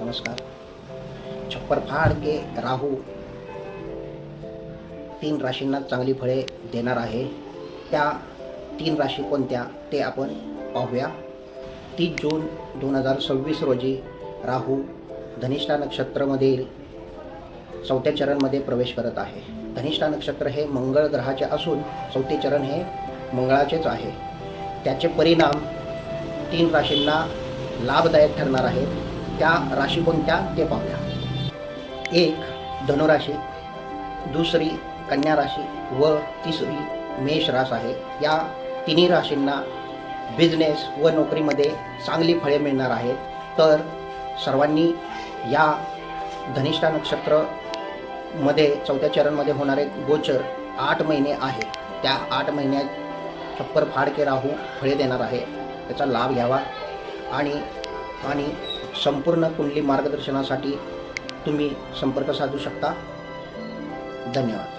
नमस्कार। छप्पर फाड़ के राहू 3 राशींना चांगली फळे देणार आहे। त्या 3 राशी कोणत्या ते आपण पाहूया। 30 जून 2026 रोजी राहू धनिष्ठा नक्षत्रामधील 4थ्या चरणमध्ये प्रवेश करत आहे। धनिष्ठा नक्षत्र हे मंगळ ग्रहाचे असून 4थे चरण हे मंगळाचेच आहे। त्याचे परिणाम 3 राशींना लाभदायक ठरणार आहेत। त्या राशी कोणत्या ते पाहूया। 1 धनुराशी, दुसरी कन्या राशी व तिसरी मेष रास आहे। या तिन्ही राशींना बिझनेस व नोकरीमध्ये चांगली फळे मिळणार आहेत। तर सर्वांनी या धनिष्ठा नक्षत्रामध्ये 4थ्या चरणमध्ये होणारे गोचर 8 महिने आहे। त्या 8 महिन्यात छप्पर फाड़ के राहू फळे देणार आहे। त्याचा लाभ घ्यावा आणि संपूर्ण कुंडली मार्गदर्शनासाठी तुम्ही संपर्क साधू शकता। धन्यवाद।